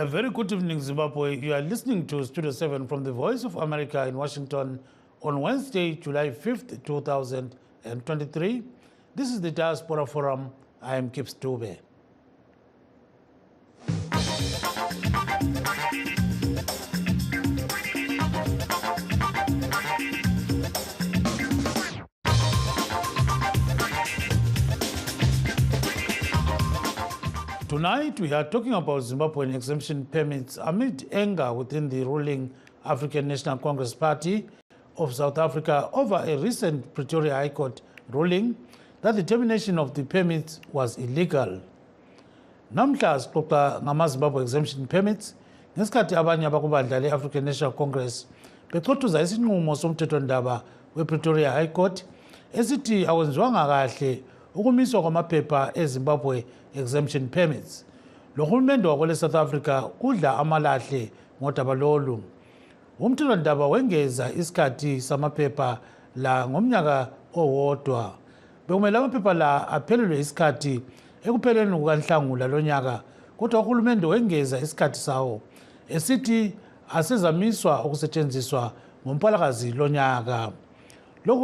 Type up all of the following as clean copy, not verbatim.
A very good evening, Zimbabwe. You are listening to Studio 7 from the Voice of America in Washington on Wednesday, July 5th, 2023. This is the Diaspora Forum. I am Kip Stube. Tonight, we are talking about Zimbabwean exemption permits amid anger within the ruling African National Congress Party of South Africa over a recent Pretoria High Court ruling that the termination of the permits was illegal. Namhla sixoxa ngama-Zimbabwe exemption permits ngesikhathi abanye abakubandla le-African National Congress bexothuza isinqumo somthethwandaba we-Pretoria High Court esithi awenziwanga kahle ukumiswa kwamaphepha eZimbabwe exemption permits. Lo hulumende wakwele South Africa udla amalahle ngodaba lolu. Umthethwandaba wengeza isikhathi samaphepha la ngomnyaka owodwa. Bekumele amaphepha la aphelelwe isikhathi ekupheleni kukaNhlangula lonyaka, kodwa uhulumende wengeza isikhathi sawo esithi asezamiswa ukusetshenziswa ngoMpalakazi lonyaka. Lokhu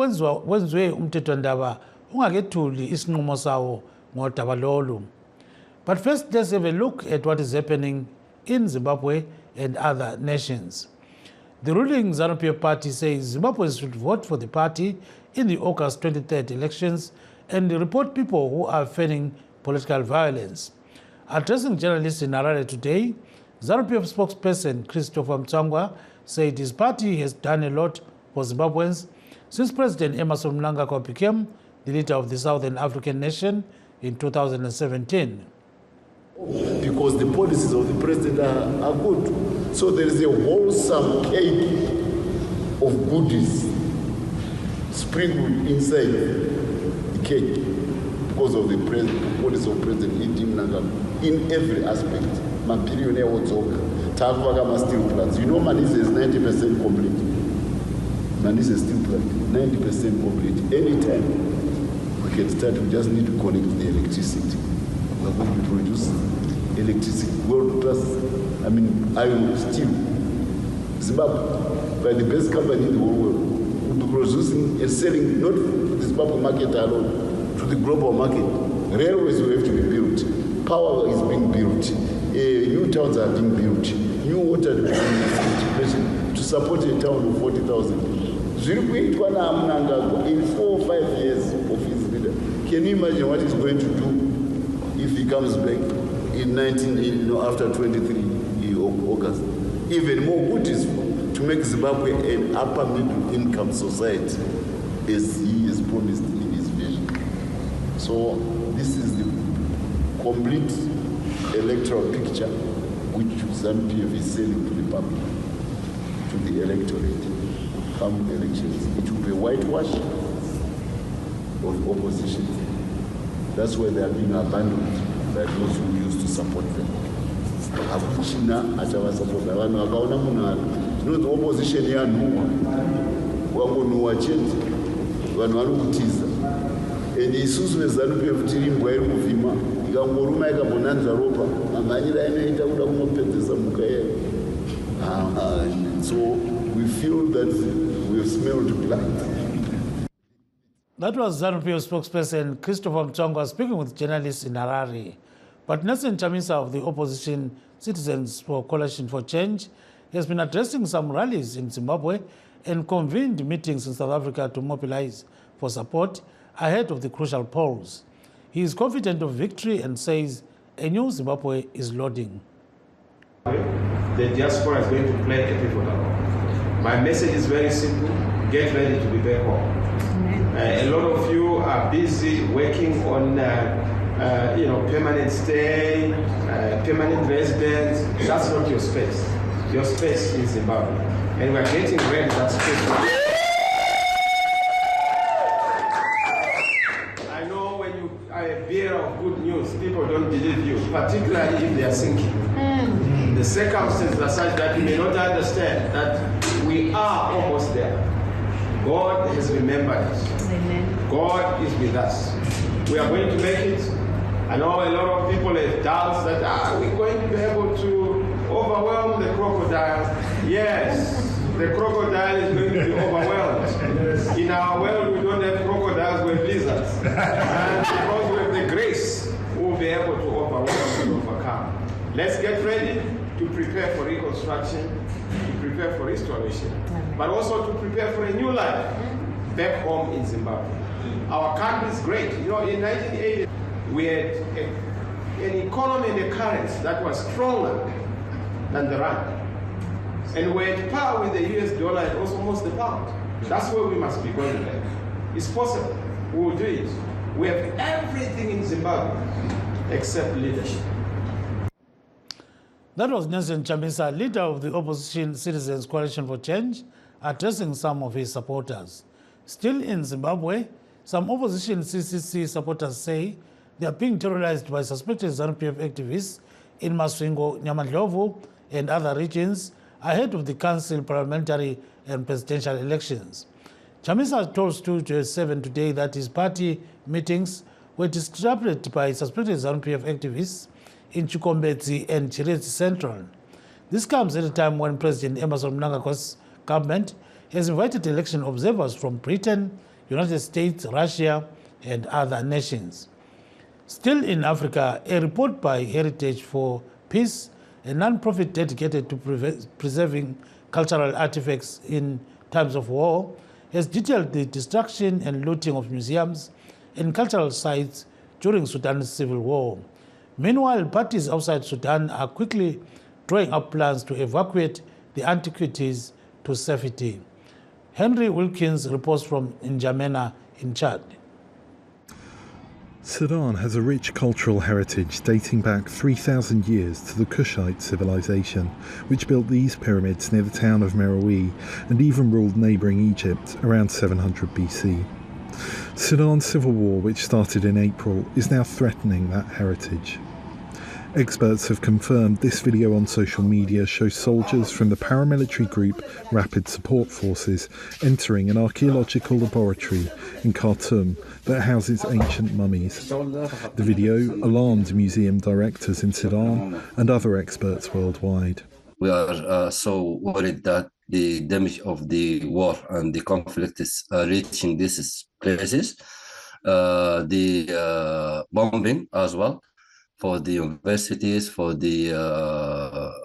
kwenziwe umthethwandaba ungakethuli isinqumo sawo ngodaba lolu. But first, let's have a look at what is happening in Zimbabwe and other nations. The ruling ZANU-PF party says Zimbabweans should vote for the party in the August 23rd elections and report people who are feigning political violence. Addressing journalists in Harare today, ZANU-PF spokesperson Christopher Mtsangwa said his party has done a lot for Zimbabweans since President Emmerson Mnangagwa became the leader of the Southern African nation in 2017. Because the policies of the president are good. So there is a wholesome cake of goodies sprinkled inside the cake because of the policy of President Mnangagwa in every aspect. Mapirione wotsoka, takuvaka steel plants. You know Manise is 90% complete. Manise is steel plant, 90% complete. Anytime we can start, we just need to connect the electricity. We are going to produce electricity, world class, iron, steel. Zimbabwe, by the best company in the whole world, will be producing and selling not to the Zimbabwe market alone, to the global market. Railways will have to be built, power is being built, new towns are being built, new water to support a town of 40,000. In 4 or 5 years of his leader. Can you imagine what he's going to do if he comes back in after 23 August? Even more goodies to make Zimbabwe an upper middle income society as he has promised in his vision. So this is the complete electoral picture which ZANU-PF is selling to the public, to the electorate. Come elections, it will be a whitewash of opposition. That's why they are being abandoned by those who used to support them. Akuchina achava-support vanhu vakaona munhu tinoti opposition yanhuhwa wangonhuhwa chete vanhu vari kutiza and isusu veZANU-PF tiri imbwa iri kuvhima ikangoruma ikambonanza ropa mamhanyira inoita kuda kunopedzesa mhuka yeyo. So we feel that we have smelled blood. That was ZANU-PF spokesperson Christopher Mtsangwa speaking with journalists in Harare. But Nelson Chamisa of the opposition Citizens for Coalition for Change has been addressing some rallies in Zimbabwe and convened meetings in South Africa to mobilize for support ahead of the crucial polls. He is confident of victory and says a new Zimbabwe is loading. The diaspora is going to play a pivotal role. My message is very simple. Get ready to be back home. A lot of you are busy working on permanent stay, permanent residence. That's not your space. Your space is Zimbabwe. And we're getting ready that space. I know when you are a bearer of good news, people don't believe you, particularly if they are sinking. The circumstances are such that you may not understand that we are almost there. God has remembered us. Amen. God is with us. We are going to make it. I know a lot of people have doubts that are we going to be able to Yes, the crocodile is going to be overwhelmed. In our world, we don't have crocodiles, we have lizards. And because we have the grace, we'll be able to overwhelm and overcome. Let's get ready to prepare for reconstruction, to prepare for restoration, but also to prepare for a new life back home in Zimbabwe. Our country is great. You know, in 1980, we had an economy and a currency that was stronger than the rand. And we're at par with the US dollar and also almost the pound. That's where we must be going there. It's possible. We will do it. We have everything in Zimbabwe except leadership. That was Nelson Chamisa, leader of the opposition Citizens Coalition for Change, addressing some of his supporters. Still in Zimbabwe, some opposition CCC supporters say they are being terrorized by suspected ZANU-PF activists in Masvingo, Nyamandlovu, and other regions ahead of the council, parliamentary, and presidential elections. Chamisa told Studio 7 today that his party meetings were disrupted by suspected ZANU-PF activists in Chikombedzi and Chiredzi Central. This comes at a time when President Emmerson Mnangagwa's government has invited election observers from Britain, United States, Russia, and other nations. Still in Africa, a report by Heritage for Peace, a non-profit dedicated to preserving cultural artifacts in times of war, has detailed the destruction and looting of museums and cultural sites during Sudan's civil war. Meanwhile, parties outside Sudan are quickly drawing up plans to evacuate the antiquities to safety. Henry Wilkins reports from N'Djamena in Chad. Sudan has a rich cultural heritage dating back 3,000 years to the Kushite civilization, which built these pyramids near the town of Meroe and even ruled neighbouring Egypt around 700 BC. Sudan's civil war, which started in April, is now threatening that heritage. Experts have confirmed this video on social media shows soldiers from the paramilitary group Rapid Support Forces entering an archaeological laboratory in Khartoum that houses ancient mummies. The video alarmed museum directors in Sudan and other experts worldwide. We are so worried that the damage of the war and the conflict is reaching these places. The bombing as well for the universities, for the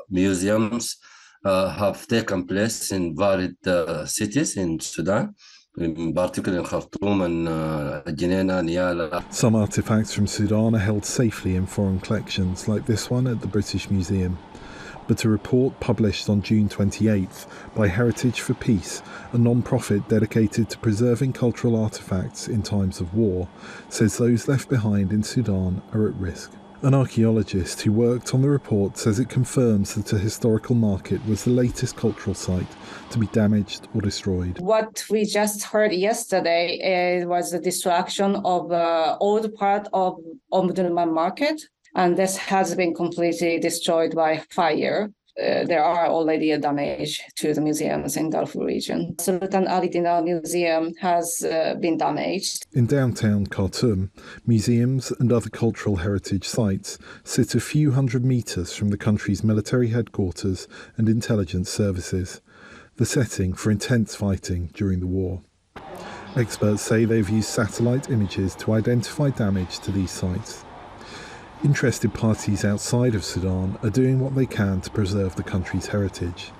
museums have taken place in varied cities in Sudan, in particular in Khartoum and Jenin, Niala. Some artifacts from Sudan are held safely in foreign collections, like this one at the British Museum. But a report published on June 28th by Heritage for Peace, a non-profit dedicated to preserving cultural artifacts in times of war, says those left behind in Sudan are at risk. An archaeologist who worked on the report says it confirms that a historical market was the latest cultural site to be damaged or destroyed. What we just heard yesterday was the destruction of old part of Omdurman market, and this has been completely destroyed by fire. There are already a damage to the museums in Darfur region. Sultan Ali Dinar Museum has been damaged. In downtown Khartoum, museums and other cultural heritage sites sit a few hundred metres from the country's military headquarters and intelligence services, the setting for intense fighting during the war. Experts say they've used satellite images to identify damage to these sites. Interested parties outside of Sudan are doing what they can to preserve the country's heritage.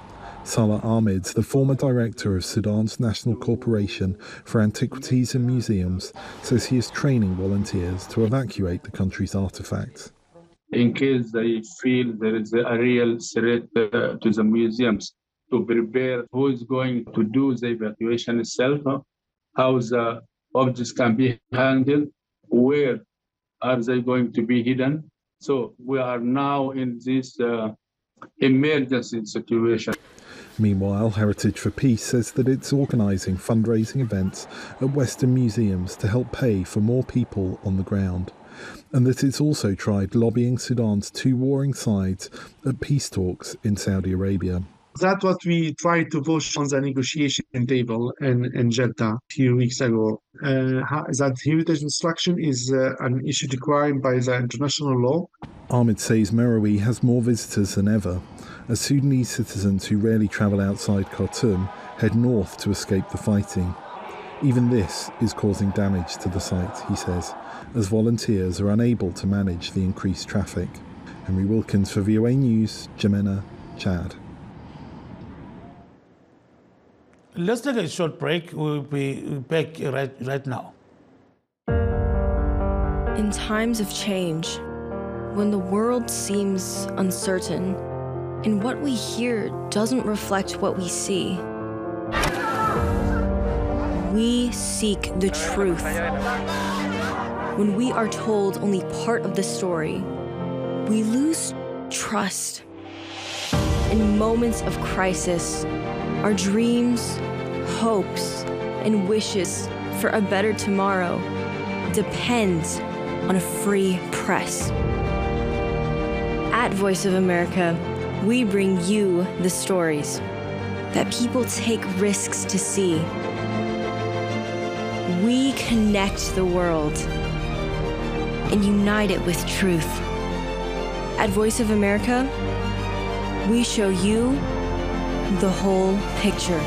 Salah Ahmed, the former director of Sudan's National Corporation for Antiquities and Museums, says he is training volunteers to evacuate the country's artifacts. In case they feel there is a real threat to the museums, to prepare who is going to do the evacuation itself, how the objects can be handled, where are they going to be hidden? So we are now in this emergency situation. Meanwhile, Heritage for Peace says that it's organising fundraising events at Western museums to help pay for more people on the ground, and that it's also tried lobbying Sudan's two warring sides at peace talks in Saudi Arabia. That's what we tried to push on the negotiation table in Jeddah a few weeks ago. That heritage destruction is an issue required by the international law. Ahmed says Meroe has more visitors than ever, as Sudanese citizens who rarely travel outside Khartoum head north to escape the fighting. Even this is causing damage to the site, he says, as volunteers are unable to manage the increased traffic. Henry Wilkins for VOA News, Jamena, Chad. Let's take a short break. We'll be back right now. In times of change, when the world seems uncertain and what we hear doesn't reflect what we see, we seek the truth. When we are told only part of the story, we lose trust. In moments of crisis, our dreams, hopes, and wishes for a better tomorrow depend on a free press. At Voice of America, we bring you the stories that people take risks to see. We connect the world and unite it with truth. At Voice of America, we show you the whole picture.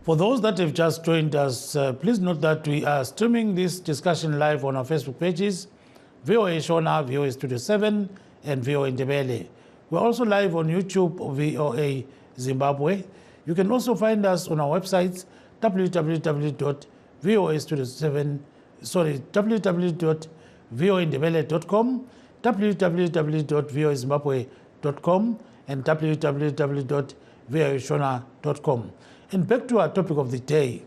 For those that have just joined us, please note that we are streaming this discussion live on our Facebook pages, VOA Shona, VOA Studio 7, and VOA Ndebele. We're also live on YouTube, VOA Zimbabwe. You can also find us on our websites, www.voastudioseven.com, www.voazimbabwe.com, and www.voashona.com. And back to our topic of the day.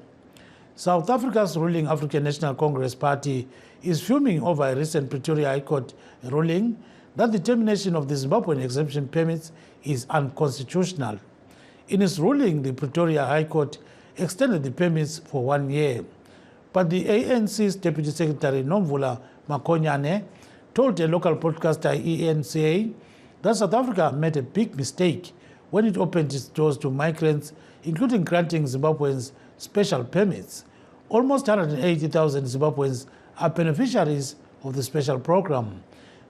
South Africa's ruling African National Congress Party is fuming over a recent Pretoria High Court ruling that the termination of the Zimbabwean exemption permits is unconstitutional. In its ruling, the Pretoria High Court extended the permits for 1 year. But the ANC's Deputy Secretary Nomvula Makonyane told a local broadcaster ENCA that South Africa made a big mistake when it opened its doors to migrants, including granting Zimbabweans special permits. Almost 180,000 Zimbabweans are beneficiaries of the special program.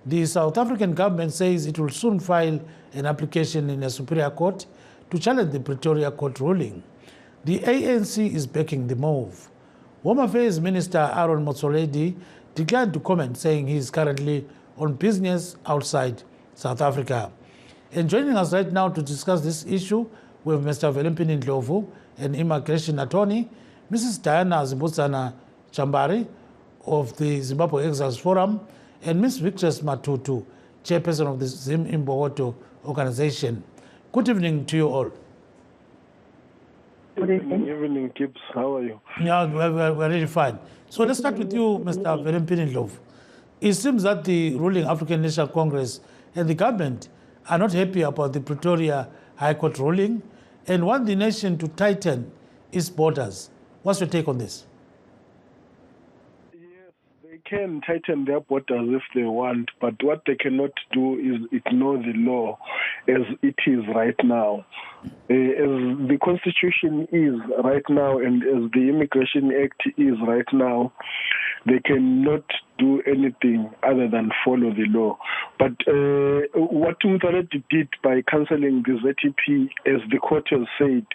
The South African government says it will soon file an application in a superior court to challenge the Pretoria court ruling. The ANC is backing the move. Home Affairs Minister Aaron Motsoaledi declined to comment, saying he is currently on business outside South Africa. And joining us right now to discuss this issue, we have Mr. Velimpini Ndlovu, an immigration attorney, Mrs. Diana Zimbutsana Chambari of the Zimbabwe Exiles Forum, and Ms. Victress Matutu, chairperson of the Zim Imbowoto organization. Good evening to you all. Good evening, Gibbs. How are you? Yeah, we're really fine. So let's start with you, Mr. Velimpini Ndlovu. It seems that the ruling African National Congress and the government are not happy about the Pretoria High Court ruling and want the nation to tighten its borders. What's your take on this? Yes, they can tighten their borders if they want, but what they cannot do is ignore the law as it is right now. As the Constitution is right now and as the Immigration Act is right now, they cannot do anything other than follow the law. But what Muthareti did by cancelling the ZTP, as the court has said,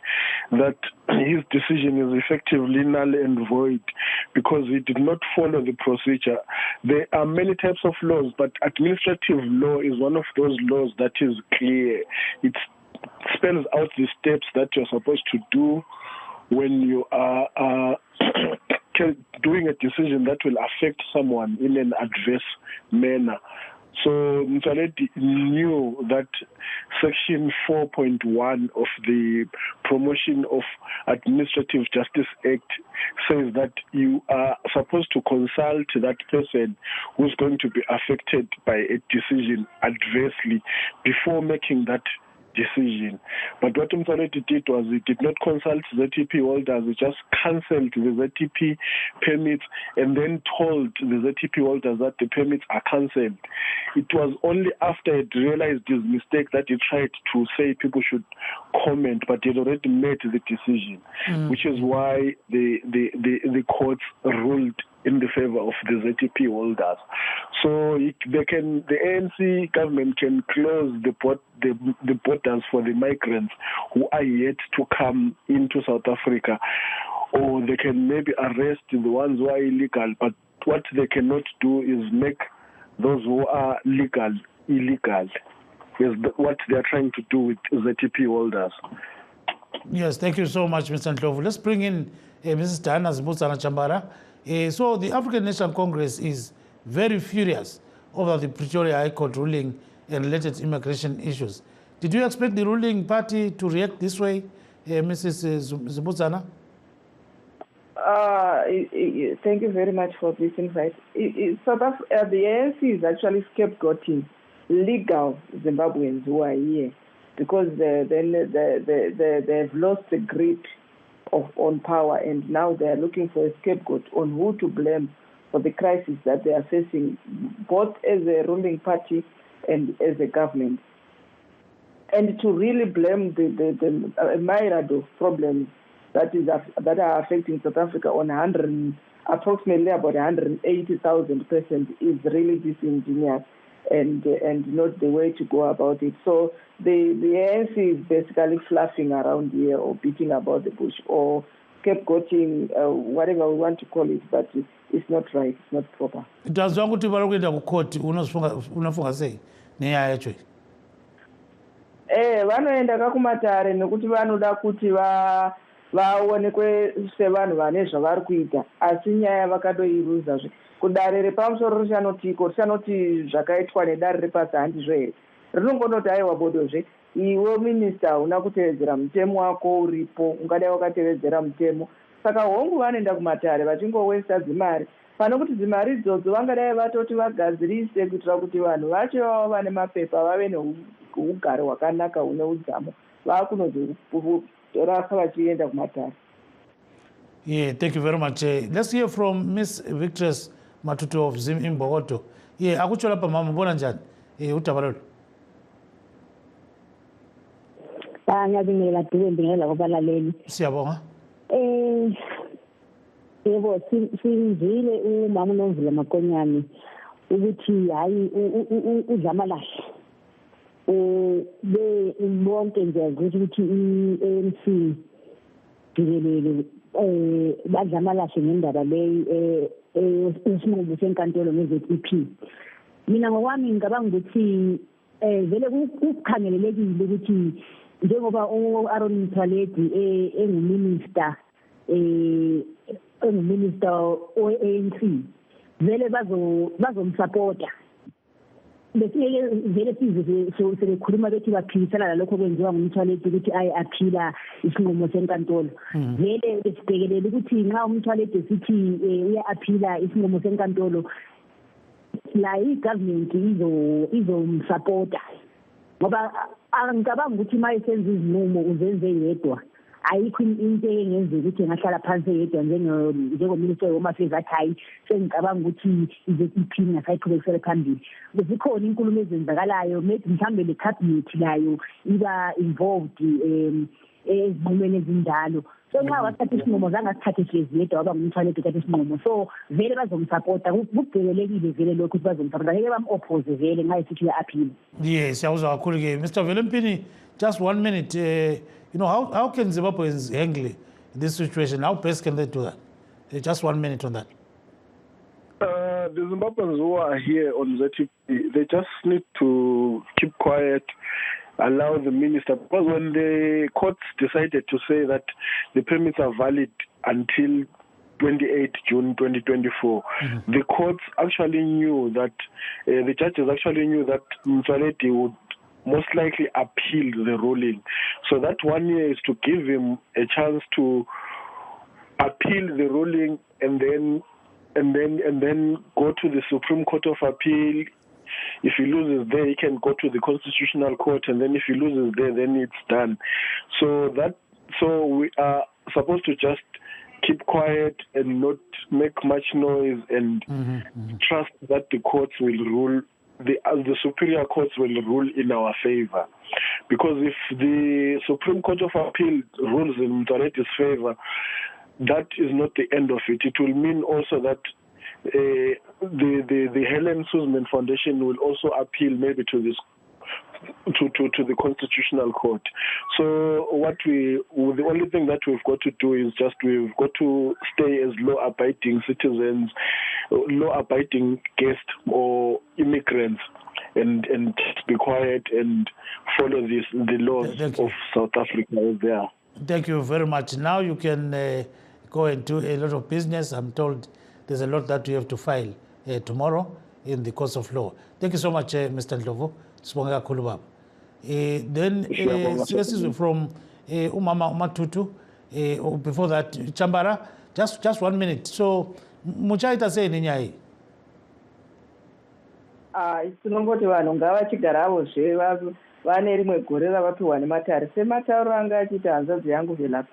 that his decision is effectively null and void because he did not follow the procedure. There are many types of laws, but administrative law is one of those laws that is clear. It spells out the steps that you're supposed to do when you are doing a decision that will affect someone in an adverse manner. So Muthareti knew that Section 4.1 of the Promotion of Administrative Justice Act says that you are supposed to consult that person who's going to be affected by a decision adversely before making that decision. But what Muthareti did was he did not consult ZTP holders, he just cancelled the ZTP permits and then told the ZTP holders that the permits are cancelled. It was only after he realized his mistake that he tried to say people should comment, but he had already made the decision, which is why the courts ruled in the favor of the ZTP holders. So the ANC government can close the borders for the migrants who are yet to come into South Africa, or they can maybe arrest the ones who are illegal. But what they cannot do is make those who are legal illegal. Is what they are trying to do with ZTP holders. Yes, thank you so much, Mr. Ndlovu. Let's bring in Mrs. Diana Zimbabweans Chambara. So the African National Congress is very furious over the Pretoria High Court ruling and related immigration issues. Did you expect the ruling party to react this way, Mrs. Zimbabweans? Thank you very much for this invite. The ANC is actually scapegoating legal Zimbabweans who are here because they've lost the grip on power, and now they are looking for a scapegoat on who to blame for the crisis that they are facing, both as a ruling party and as a government. And to really blame the myriad of problems that are affecting South Africa on approximately about 180,000 persons is really disingenuous and not the way to go about it. So the ANC is basically fluffing around here or beating about the bush or scapegoating, whatever we want to call it, but it's not right, it's not proper. Does one to kuenda kukoti unofunga sei nenyaya yacho? Vanoenda kakumatare nekuti vanoda kuti vaonekwe sevanhu vane zvavari kuita, asi nyaya vakadoiruzazve. Kudare repamusoro richanoti zvakaitwa nedare repasi handizvo here. Rinongonoti aiwa bodozve, iwe minista una kutevedzera mutemo wako uripo, ungadai wakatevedzera mutemo. Saka hongu vanoenda kumatare vachingowesta dzimari. Pano kuti dzimari idzodzo vangadai vatoti vagadzirise kuitira kuti vanhu vacho vava vane mapepa vave neugaro hwakanaka hune udzamu. Vakunozorasa vachienda kumatare. Yeah, thank you very much. Let's hear from Miss Victress Matuto of Zim in Bogoto. Yeah, akuchola pa mama mbona njani? Utabalolo. Ngiyabingelela ngibingelela kubalaleli. Siyabonga. Yebo sinzile umama uNomvula Makonyane ukuthi hayi udlamalahle. Bonke nje ukuthi i-ANC jikelele badlamalahle ngendaba leyi esinqumo senkantolo nge-ZTP. Mina ngokwami ngicabanga ukuthi vele kukhangelelekile ukuthi njengoba u-Aaron Mthaledi enguminister we-ANC vele bazomsupporta. Besingeke vele size sebekhuluma bethi baphilisana nalokho kwenziwa ngumthwaleti ukuthi aphila isinqumo senkantolo. Vele besibhekelele ukuthi nxa umthwaleti esithi uya-aphila isinqumo senkantolo, la i-government izomsupporta. Ngoba angicabanga ukuthi uma esenza izinqumo uzenze yedwa, ayikho into engenzeka ukuthi engahlala phansi yedwa njengominister woma affairs athi hayi sengicabanga ukuthi iZTP ngasayiqhubekisele phambili. Zikhona inkulumo ezenzakalayo, mhlawumbe le cabinet layo iba involved ezinqumweni ezinjalo. So nxa wathatha isinqumo zangasithathe hlezi yedwa waba ngumthwaleti uthatha isinqumo, so vele bazomsupporta. Kubhekelekile vele lokho ukuthi bazomsupporta, ngeke bam-oppose vele nxa esithi uya-aphila. Yes, siyawuzwa kakhulu ke. Mr. Velempini, just 1 minute. How can Zimbabweans handle this situation? How best can they do that? Just 1 minute on that. The Zimbabweans who are here on ZTP, they just need to keep quiet, allow the minister, because when the courts decided to say that the permits are valid until 28 June 2024, the courts actually knew that, the judges actually knew that Mthaledi would most likely appeal the ruling. So that 1 year is to give him a chance to appeal the ruling and then go to the Supreme Court of Appeal. If he loses there, he can go to the Constitutional Court, and then if he loses there, then it's done. So we are supposed to just keep quiet and not make much noise and trust that the courts will rule. The superior courts will rule in our favor, because if the Supreme Court of Appeal rules in Mthaledi's favor, that is not the end of it. It will mean also that the Helen Suzman Foundation will also appeal maybe to this to the Constitutional Court. So the only thing that we've got to do is just we've got to stay as law-abiding citizens, law-abiding guests or immigrants, and be quiet and follow the laws of South Africa as they are. Thank you very much. Now you can go and do a lot of business. I'm told there's a lot that you have to file tomorrow in the course of law. Thank you so much, Mr. Ndlovu. Sibonga kakhulu baba. Then siyesizwe from umama Matutu. Before that, Chambara, just 1 minute. So muchaita sei nenyaya? Tinongoti vanhu ngavachigaravozve vane rimwe gore ravapiwa nematare sematauro anga achiti hanzvadzi yangu velapa.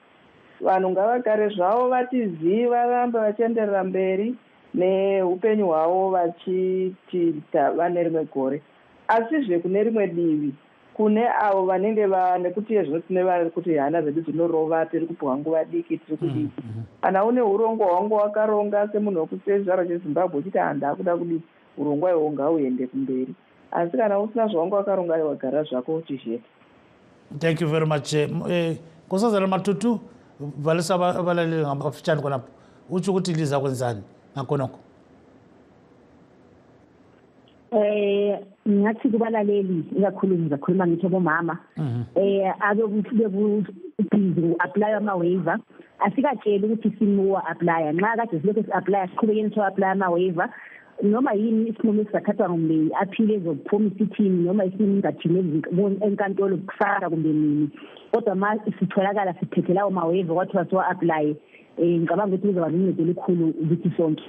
Vanhu ngavagare zvavo vatizivi, varambe vachienderera mberi neupenyu hwavo vachiti vane rimwe gore. Asizve kune rimwe divi kune avo vanenge nekuti zvinotineva kuti hana zvedu dzinorova, tiri kupuhwa nguva diki, tiri kudiki. Kana une urongo hwangu wakaronga semunhu wekuzvaro chezimbabwe uchiti handakuda kudii, urongwa ihwo ngauende kumberi. Asi kana usina zvawangu wakaronga wagara zvako uchizveta. Thank you very much. Nkosazana Matutu valisa valaleli ngabafitshane khonapho. Utsho ukuthi liza kwenzani ngakhonokho? Ngathi kubalaleli ikakhulu ngizakhuluma ngithi bomama ake busy apply ama-waiver, asikatsheli ukuthi simuwa apply. Nxa kade silokhu si-apply siqhubekeni so-apply ama-waiver, noma yini isinqumo esizathathwa ngumlimi aphile ezokuphuma isithini noma isingathini enkantolo kusasa kumbe nini, kodwa ma sitholakala siphethe lawo ma-waiver kwathiwa siwa-apply, ngicabanga ukuthi kuzoba luncedo olukhulu kithi sonke.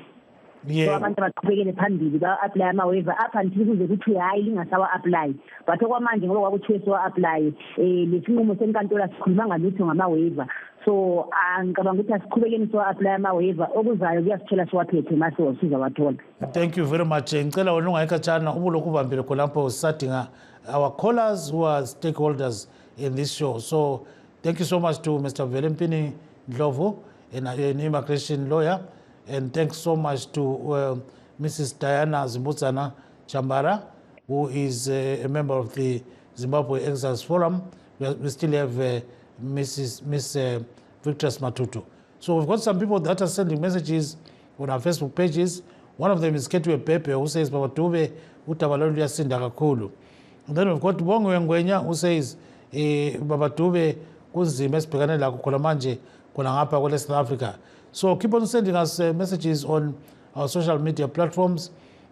So abantu baqhubekele phambili ba-apply ama-waiver up until kuze kuthiwe hayi lingasawa-apply. But okwamanje ngoba kwakuthiwe siwa-apply, lesinqumo senkantolo sikhuluma ngalutho ngama-waiver. So ngicabanga ukuthi asiqhubekeni siwa-apply ama-waiver, okuzayo kuyasithola siwaphethe mase sizawathola. Thank you very much. Ngicela wena ungayikhatshana ubulokhu ubambile khonapho sisadinga our callers who are stakeholders in this show. So thank you so much to Mr. Velempini Ndlovu, an immigration lawyer. And thanks so much to Mrs. Diana Zimbabweans Chambara, who is a member of the Zimbabwe Exiles Forum. We still have Miss Victress Matutu. So we've got some people that are sending messages on our Facebook pages. One of them is Ketwe Pepe, who says, Baba Dube, utabalolu yasinda kakhulu. And then we've got Bongwe Ngwenya, who says, Baba Dube, kunzima esibhekane lakho khona manje khona ngapha kwele South Africa. So keep on sending us messages on our social media platforms.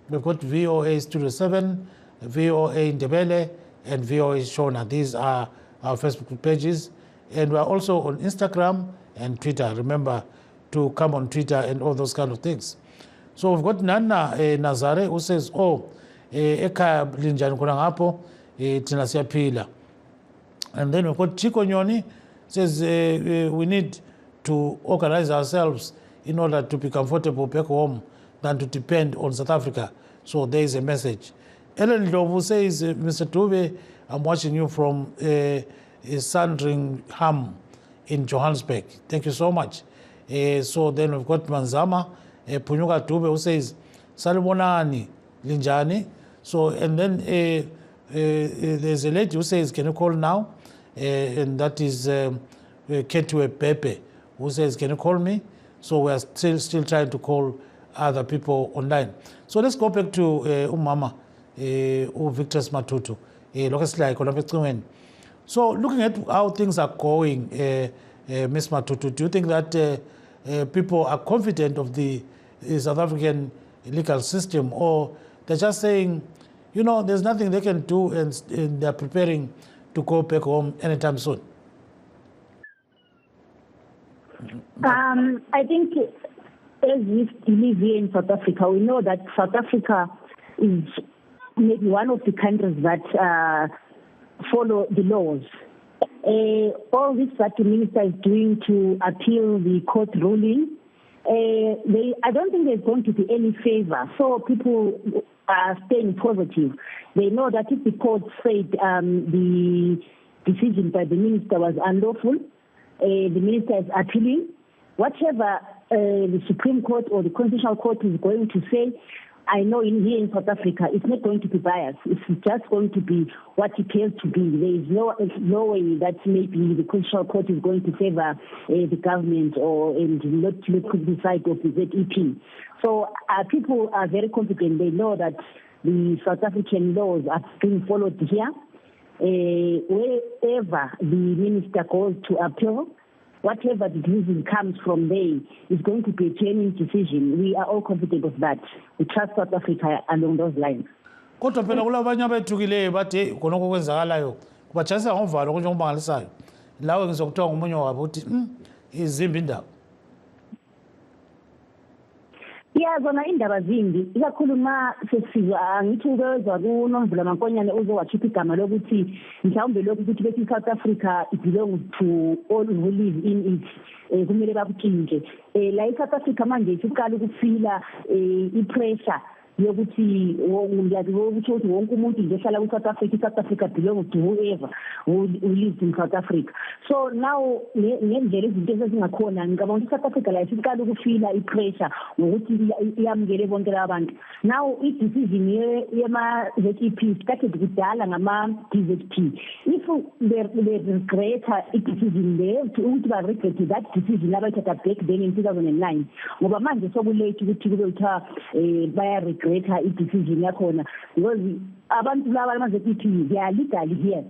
We've got VOA Studio 7, VOA Ndebele, and VOA Shona. These are our Facebook pages. And we're also on Instagram and Twitter. Remember to come on Twitter and all those kind of things. So we've got Nana Nazare, who says, Eka linjani kuna ngapo, tina siyaphila. And then we've got Chico Nyoni, says we need to organize ourselves in order to be comfortable back home than to depend on South Africa. So there is a message. Ellen Lovu says, Mr. Dube, I'm watching you from Sandringham in Johannesburg. Thank you so much. So then we've got Manzama, Punyuka Dube, who says, Salibonani, Linjani. So, and then there's a lady who says, can you call now? And that is Ketwe Pepe, who says, can you call me? So we are still trying to call other people online. So let's go back to Umama, Victress Matutu. So looking at how things are going, Ms. Matutu, do you think that people are confident of the South African legal system, or they're just saying, you know, there's nothing they can do and they're preparing to go back home anytime soon? I think as we live here in South Africa, we know that South Africa is maybe one of the countries that follow the laws. All this that the minister is doing to appeal the court ruling, I don't think there's going to be any favor. So people are staying positive. They know that if the court said the decision by the minister was unlawful, the minister is appealing. Whatever the Supreme Court or the Constitutional Court is going to say, I know here in South Africa, it's not going to be biased. It's just going to be what it has to be. There is no way that maybe the Constitutional Court is going to favor the government or not the side of the ZEP. So people are very confident. They know that the South African laws are being followed here. Wherever the minister goes to appeal, whatever the decision comes from there is going to be a genuine decision. We are all confident of that. We trust South Africa along those lines. Kodwa phela kulabanye abethukileyo bathi konke okwenzakalayo kubatshayisa ngovalo konke okumangalisayo. Lawe ngizokuthiwa ngomunye wabo uthi izimbi indaba. Zona indaba zimbi ikakhuluma sesizwa angithi ukezwa kuNomvula Mankonyane uzowakhipha igama lokuthi mhlawumbe lokhu ukuthi bethi South Africa belongs to all who live in it kumele bakutshintshe la eSouth Africa manje isiqala ukufila ipressure yokuthi ukuthi wonke umuntu nje ehlala South Africa belongs to whoever who lives in South Africa. So now ngendlela izinto ezingakhona ngicabanga ukuthi South Africa la isiqala ukufila ipressure ngokuthi iyamukele bonke abantu. Now i-decision yema-ZEP started kudala ngama-DZP. If they regret i-decision there ukuthi ba-regret that decision abayithatha back then in 2009 ngoba manje sokulate ukuthi kube kuthiwa baya greater decision yakhona because abantu laba ama-ZEP they are legal here,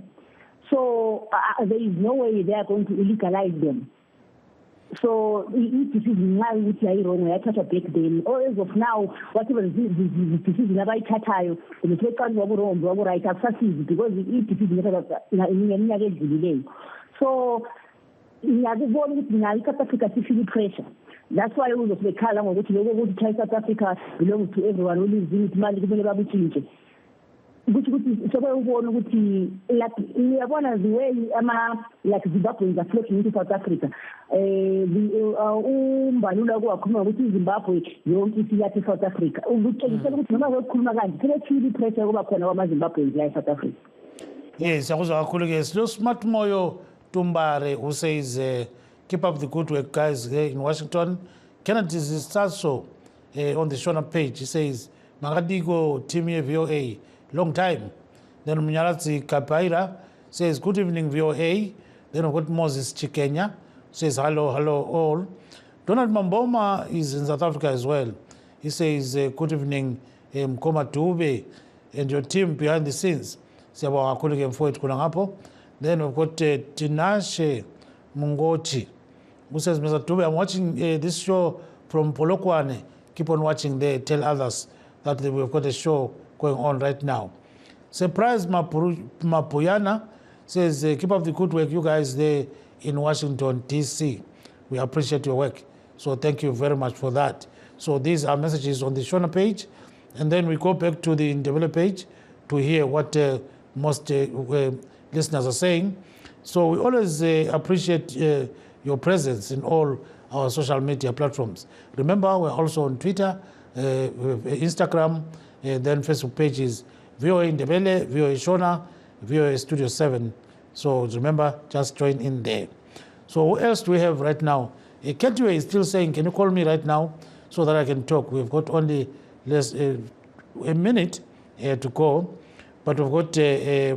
so there is no way they are going to illegalize them. So i-decision nxa ukuthi ayirong yathathwa back then, or as of now whatever the decision abayithathayo beseqala waburombo waburight akusasizi because i-decision iminyaka edlulileyo. So ngiyakubona ukuthi nayo i-South Africa sifile pressure. That's why we bekhala ngokuthi lokho ukuthi South Africa belongs to everyone who lives in it, manje kumele babutshintshe. Ukuthi sobona ukuthi like uyabona the way like Zimbabweans are flocking into South Africa. Umbalula kwakhuluma ukuthi Zimbabwe yonke isiyathi South Africa. Ukutshengisa ukuthi noma ukukhuluma kanje phela pressure kuba khona kwama-Zimbabweans la South Africa. Yes, akuzwa kakhulu ke silo Smart Moyo Tumbare who says keep up the good work, guys, here in Washington. Kennedy Zistaso on the Shona page, he says, Magadigo, Team VOA, long time. Then Munyaradzi Kapaira says, good evening, VOA. Then we've got Moses Chikenya, says, hello all. Donald Mamboma is in South Africa as well. He says, good evening, Mkoma Dube, and your team behind the scenes. Then we've got Tinashe Mungochi, who says, Mr. Dube, I'm watching this show from Polokwane. Keep on watching there. Tell others that we've got a show going on right now. Surprise Mapuyana says, keep up the good work, you guys there in Washington, D.C. We appreciate your work. So thank you very much for that. So these are messages on the Shona page. And then we go back to the Indebele page to hear what most listeners are saying. So we always appreciate your presence in all our social media platforms. Remember, we're also on Twitter, Instagram, then Facebook pages, VOA Indebele, VOA Shona, VOA Studio 7. So remember, just join in there. So who else do we have right now? Ketue is still saying, can you call me right now so that I can talk? We've got only a minute to go. But we've got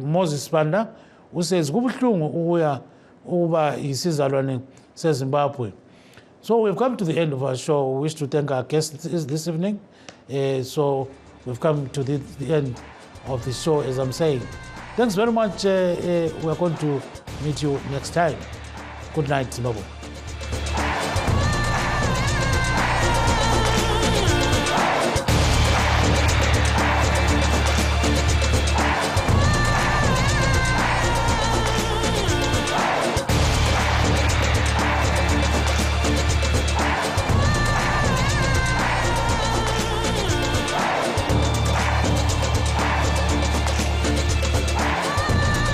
Moses Panda, who says, Uba isizalwane seZimbabwe. So we've come to the end of our show. We wish to thank our guests this evening. So we've come to the end of the show, as I'm saying. Thanks very much. We're going to meet you next time. Good night, Zimbabwe.